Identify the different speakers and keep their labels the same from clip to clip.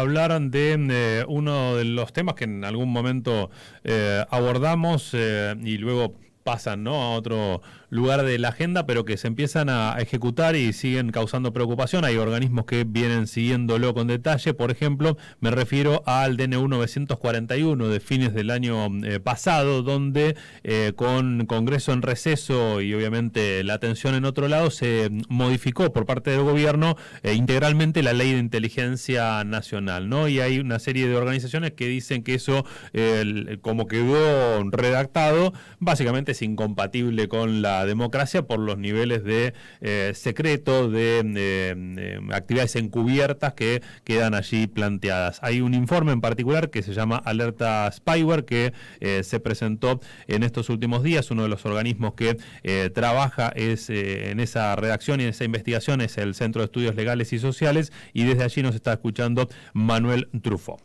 Speaker 1: Hablar de uno de los temas que en algún momento abordamos y luego pasan, ¿no?, a otro lugar de la agenda, pero que se empiezan a ejecutar y siguen causando preocupación. Hay organismos que vienen siguiéndolo con detalle. Por ejemplo, me refiero al DNU 941 de fines del año pasado, donde con Congreso en receso y obviamente la atención en otro lado, se modificó por parte del gobierno integralmente la Ley de Inteligencia Nacional, ¿no? Y hay una serie de organizaciones que dicen que eso, como quedó redactado, básicamente es incompatible con la democracia por los niveles de secreto, de actividades encubiertas que quedan allí planteadas. Hay un informe en particular que se llama Alerta Spyware que se presentó en estos últimos días. Uno de los organismos que trabaja en esa redacción y en esa investigación es el Centro de Estudios Legales y Sociales, y desde allí nos está escuchando Manuel Truffaut.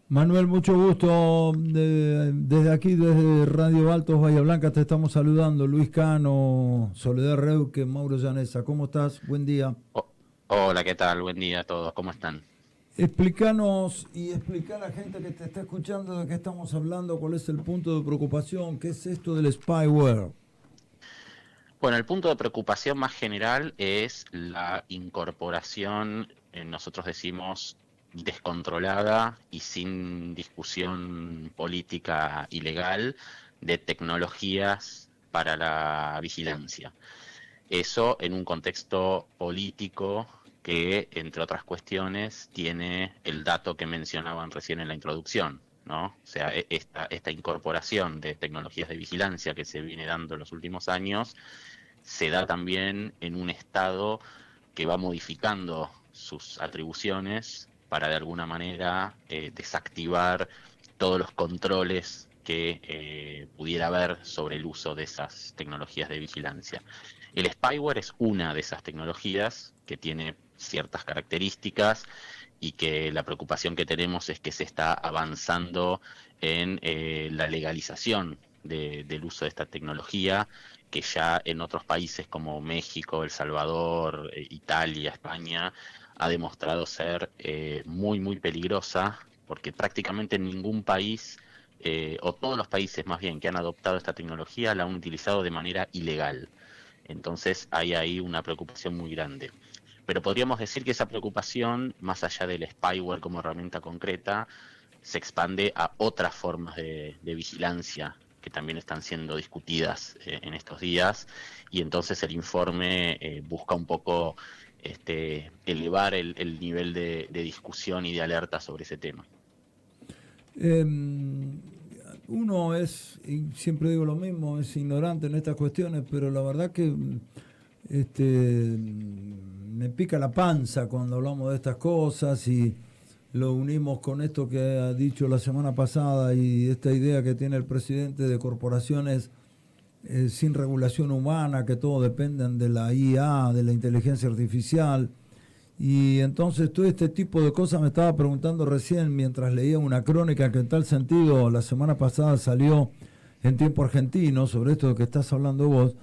Speaker 2: Manuel, mucho gusto. Desde aquí, desde Radio Altos Bahía Blanca, te estamos saludando. Luis Cano, Soledad Reuque, Mauro Llanesa. ¿Cómo estás? Buen día.
Speaker 3: Hola, ¿qué tal? Buen día a todos. ¿Cómo están?
Speaker 2: Explícanos y explica a la gente que te está escuchando de qué estamos hablando, cuál es el punto de preocupación, qué es esto del spyware.
Speaker 3: Bueno, el punto de preocupación más general es la incorporación, nosotros decimos, descontrolada y sin discusión política y legal de tecnologías para la vigilancia. Eso en un contexto político que, entre otras cuestiones, tiene el dato que mencionaban recién en la introducción, ¿no? O sea, esta incorporación de tecnologías de vigilancia que se viene dando en los últimos años se da también en un Estado que va modificando sus atribuciones para de alguna manera desactivar todos los controles que pudiera haber sobre el uso de esas tecnologías de vigilancia. El spyware es una de esas tecnologías que tiene ciertas características y que la preocupación que tenemos es que se está avanzando en la legalización del uso de esta tecnología, que ya en otros países como México, El Salvador, Italia, España, ha demostrado ser muy, muy peligrosa, porque prácticamente en ningún país, o todos los países más bien que han adoptado esta tecnología, la han utilizado de manera ilegal. Entonces hay ahí una preocupación muy grande. Pero podríamos decir que esa preocupación, más allá del spyware como herramienta concreta, se expande a otras formas de vigilancia que también están siendo discutidas en estos días, y entonces el informe busca un poco elevar el nivel de discusión y de alerta sobre ese tema.
Speaker 2: Uno es, y siempre digo lo mismo, es ignorante en estas cuestiones, pero la verdad que me pica la panza cuando hablamos de estas cosas y lo unimos con esto que ha dicho la semana pasada y esta idea que tiene el presidente de corporaciones sin regulación humana, que todo dependen de la IA, de la inteligencia artificial. Y entonces todo este tipo de cosas me estaba preguntando recién mientras leía una crónica que en tal sentido la semana pasada salió en Tiempo Argentino sobre esto de que estás hablando vos.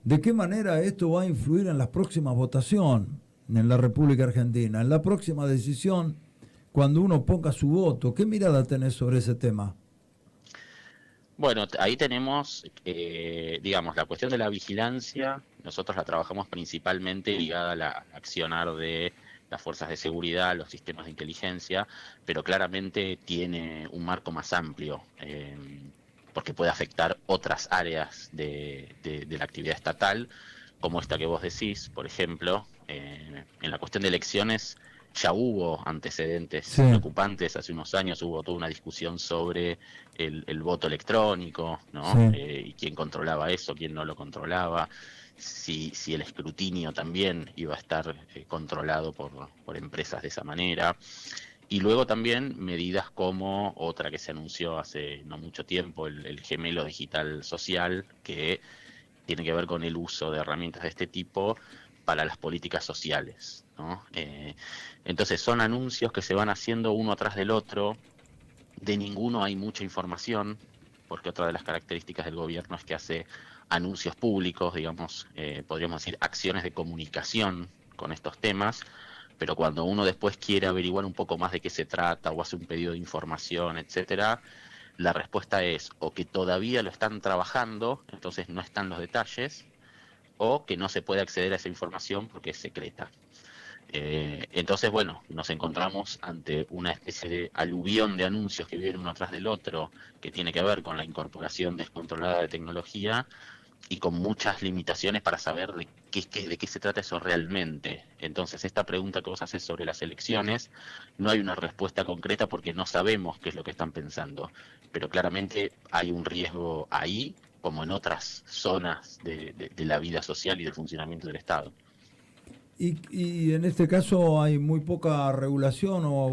Speaker 2: ¿De qué manera esto va a influir en las próximas votaciones en la República Argentina, en la próxima decisión cuando uno ponga su voto? ¿Qué mirada tenés sobre ese tema?
Speaker 3: Bueno, ahí tenemos, digamos, la cuestión de la vigilancia. Nosotros la trabajamos principalmente ligada al accionar de las fuerzas de seguridad, los sistemas de inteligencia, pero claramente tiene un marco más amplio, porque puede afectar otras áreas de la actividad estatal, como esta que vos decís. Por ejemplo, en la cuestión de elecciones ya hubo antecedentes
Speaker 2: Sí.
Speaker 3: preocupantes. Hace unos años hubo toda una discusión sobre el voto electrónico, ¿no?
Speaker 2: Sí.
Speaker 3: Y quién controlaba eso, quién no lo controlaba, si el escrutinio también iba a estar controlado por empresas de esa manera. Y luego también medidas como otra que se anunció hace no mucho tiempo, el gemelo digital social, que tiene que ver con el uso de herramientas de este tipo para las políticas sociales, ¿no? Entonces son anuncios que se van haciendo uno atrás del otro. De ninguno hay mucha información, porque otra de las características del gobierno es que hace anuncios públicos, digamos, podríamos decir acciones de comunicación con estos temas, pero cuando uno después quiere averiguar un poco más de qué se trata o hace un pedido de información, etcétera, la respuesta es o que todavía lo están trabajando, entonces no están los detalles, o que no se puede acceder a esa información porque es secreta. Entonces, bueno, nos encontramos ante una especie de aluvión de anuncios que vienen uno tras del otro, que tiene que ver con la incorporación descontrolada de tecnología y con muchas limitaciones para saber de qué se trata eso realmente. Entonces, esta pregunta que vos haces sobre las elecciones, no hay una respuesta concreta porque no sabemos qué es lo que están pensando, pero claramente hay un riesgo ahí, como en otras zonas de la vida social y del funcionamiento del Estado.
Speaker 2: Y en este caso hay muy poca regulación o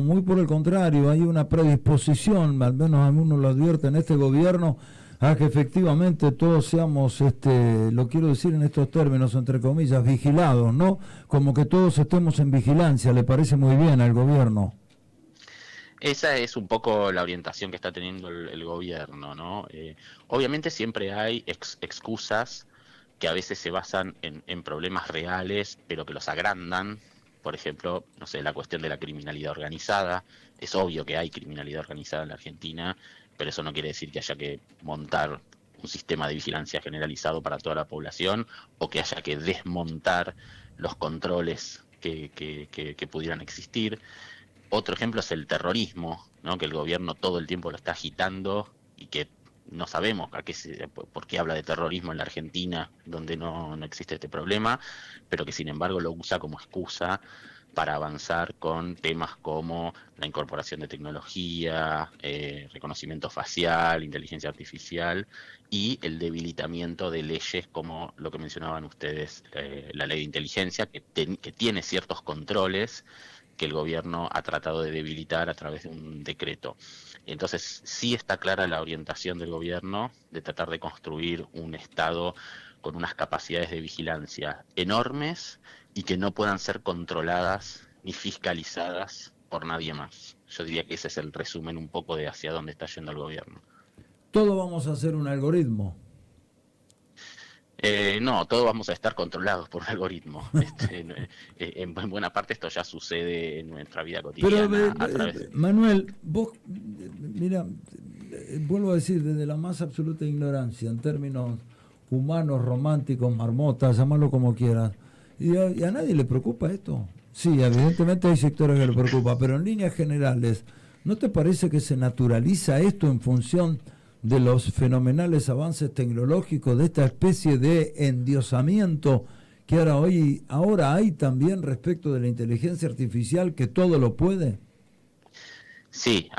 Speaker 2: muy por el contrario, hay una predisposición, al menos a uno lo advierte en este gobierno, a que efectivamente todos seamos, lo quiero decir en estos términos, entre comillas, vigilados, ¿no? Como que todos estemos en vigilancia, le parece muy bien al gobierno.
Speaker 3: Esa es un poco la orientación que está teniendo el gobierno, ¿no? Obviamente siempre hay excusas que a veces se basan en problemas reales, pero que los agrandan. Por ejemplo, no sé, la cuestión de la criminalidad organizada. Es obvio que hay criminalidad organizada en la Argentina, pero eso no quiere decir que haya que montar un sistema de vigilancia generalizado para toda la población o que haya que desmontar los controles que pudieran existir. Otro ejemplo es el terrorismo, ¿no? Que el gobierno todo el tiempo lo está agitando y que no sabemos por qué habla de terrorismo en la Argentina, donde no existe este problema, pero que sin embargo lo usa como excusa para avanzar con temas como la incorporación de tecnología, reconocimiento facial, inteligencia artificial y el debilitamiento de leyes como lo que mencionaban ustedes, la ley de inteligencia, que tiene ciertos controles que el gobierno ha tratado de debilitar a través de un decreto. Entonces, sí está clara la orientación del gobierno de tratar de construir un Estado con unas capacidades de vigilancia enormes y que no puedan ser controladas ni fiscalizadas por nadie más. Yo diría que ese es el resumen un poco de hacia dónde está yendo el gobierno.
Speaker 2: Todo vamos a hacer un algoritmo.
Speaker 3: No, todos vamos a estar controlados por un algoritmo. En buena parte esto ya sucede en nuestra vida
Speaker 2: Pero,
Speaker 3: cotidiana a través.
Speaker 2: Manuel, vos, mira, vuelvo a decir, desde la más absoluta ignorancia, en términos humanos, románticos, marmotas, llamarlo como quieras, y a nadie le preocupa esto. Sí, evidentemente hay sectores que le preocupa, pero en líneas generales, ¿no te parece que se naturaliza esto en función de los fenomenales avances tecnológicos, de esta especie de endiosamiento que ahora hay también respecto de la inteligencia artificial, que todo lo puede?
Speaker 3: Sí,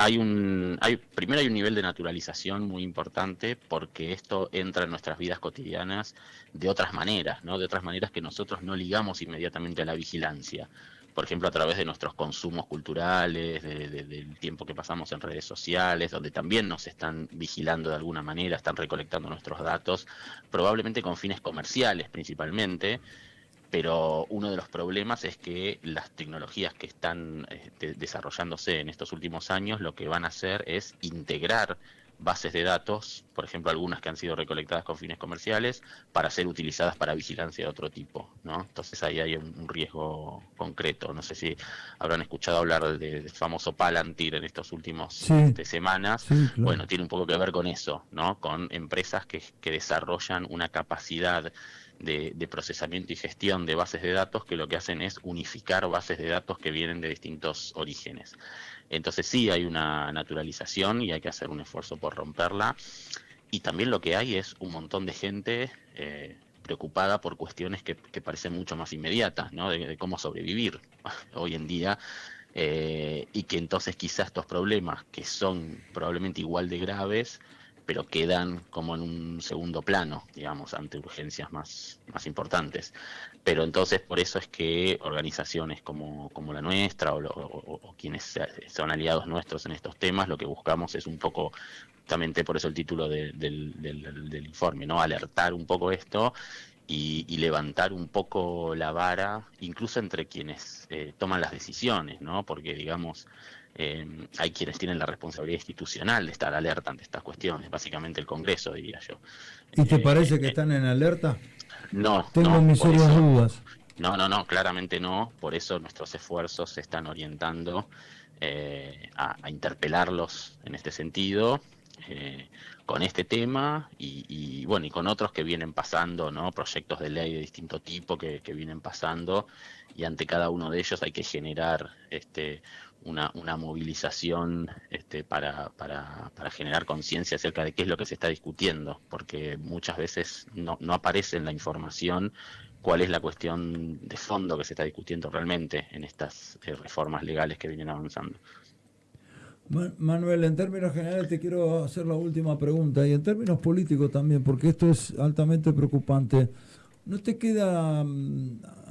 Speaker 3: primero hay un nivel de naturalización muy importante porque esto entra en nuestras vidas cotidianas de otras maneras, ¿no? De otras maneras que nosotros no ligamos inmediatamente a la vigilancia. Por ejemplo, a través de nuestros consumos culturales, del tiempo que pasamos en redes sociales, donde también nos están vigilando de alguna manera, están recolectando nuestros datos, probablemente con fines comerciales principalmente, pero uno de los problemas es que las tecnologías que están desarrollándose en estos últimos años lo que van a hacer es integrar bases de datos, por ejemplo algunas que han sido recolectadas con fines comerciales, para ser utilizadas para vigilancia de otro tipo, ¿no? Entonces ahí hay un riesgo concreto. No sé si habrán escuchado hablar del famoso Palantir en estos últimos
Speaker 2: Sí,
Speaker 3: semanas.
Speaker 2: sí, claro.
Speaker 3: Bueno, tiene un poco que ver con eso, ¿no? Con empresas que desarrollan una capacidad de procesamiento y gestión de bases de datos que lo que hacen es unificar bases de datos que vienen de distintos orígenes. Entonces sí hay una naturalización y hay que hacer un esfuerzo por romperla. Y también lo que hay es un montón de gente preocupada por cuestiones que parecen mucho más inmediatas, ¿no? De cómo sobrevivir hoy en día. Y que entonces quizás estos problemas, que son probablemente igual de graves, pero quedan como en un segundo plano, digamos, ante urgencias más importantes. Pero entonces por eso es que organizaciones como la nuestra o quienes son aliados nuestros en estos temas, lo que buscamos es un poco, justamente por eso el título del informe, ¿no? Alertar un poco esto y levantar un poco la vara, incluso entre quienes toman las decisiones, ¿no? Porque, digamos, hay quienes tienen la responsabilidad institucional de estar alerta ante estas cuestiones, básicamente el Congreso, diría yo.
Speaker 2: ¿Y te
Speaker 3: Eh,
Speaker 2: parece que están en alerta?
Speaker 3: no,
Speaker 2: Tengo
Speaker 3: no,
Speaker 2: mis
Speaker 3: por
Speaker 2: serias
Speaker 3: eso
Speaker 2: dudas.
Speaker 3: No, claramente no. Por eso nuestros esfuerzos se están orientando a interpelarlos en este sentido, eh, con este tema bueno, y con otros que vienen pasando, ¿no? Proyectos de ley de distinto tipo que vienen pasando, y ante cada uno de ellos hay que generar una movilización para generar conciencia acerca de qué es lo que se está discutiendo, porque muchas veces no aparece en la información cuál es la cuestión de fondo que se está discutiendo realmente en estas reformas legales que vienen avanzando.
Speaker 2: Manuel, en términos generales te quiero hacer la última pregunta y en términos políticos también, porque esto es altamente preocupante. ¿No te queda, a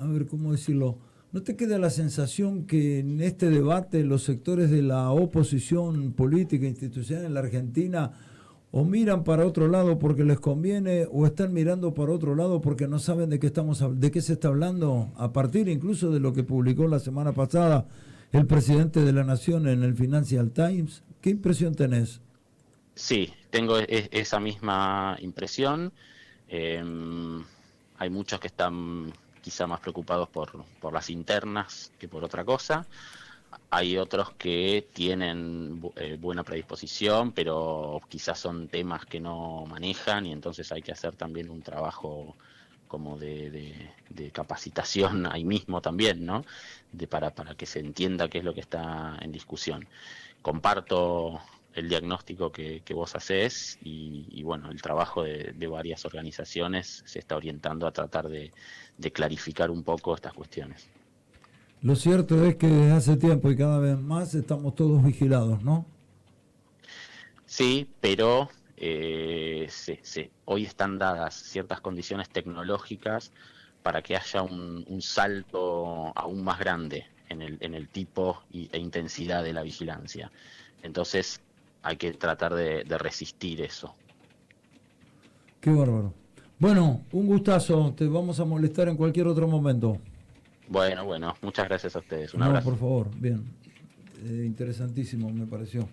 Speaker 2: ver cómo decirlo, no te queda la sensación que en este debate los sectores de la oposición política e institucional en la Argentina o miran para otro lado porque les conviene o están mirando para otro lado porque no saben de qué se está hablando, a partir incluso de lo que publicó la semana pasada el presidente de la Nación en el Financial Times? ¿Qué impresión tenés?
Speaker 3: Sí, tengo esa misma impresión. Eh, Hay muchos que están quizá más preocupados por las internas que por otra cosa. Hay otros que tienen buena predisposición, pero quizás son temas que no manejan, y entonces hay que hacer también un trabajo como de capacitación ahí mismo también, ¿no? Para que se entienda qué es lo que está en discusión. Comparto el diagnóstico que vos hacés, y bueno, el trabajo de varias organizaciones se está orientando a tratar de clarificar un poco estas cuestiones.
Speaker 2: Lo cierto es que desde hace tiempo y cada vez más estamos todos vigilados, ¿no?
Speaker 3: Sí, pero hoy están dadas ciertas condiciones tecnológicas para que haya un salto aún más grande en el tipo e intensidad de la vigilancia. Entonces hay que tratar de resistir eso.
Speaker 2: Qué bárbaro. Bueno, un gustazo. Te vamos a molestar en cualquier otro momento.
Speaker 3: Bueno, muchas gracias a ustedes. Un
Speaker 2: No,
Speaker 3: abrazo.
Speaker 2: por favor. Bien. Interesantísimo, me pareció.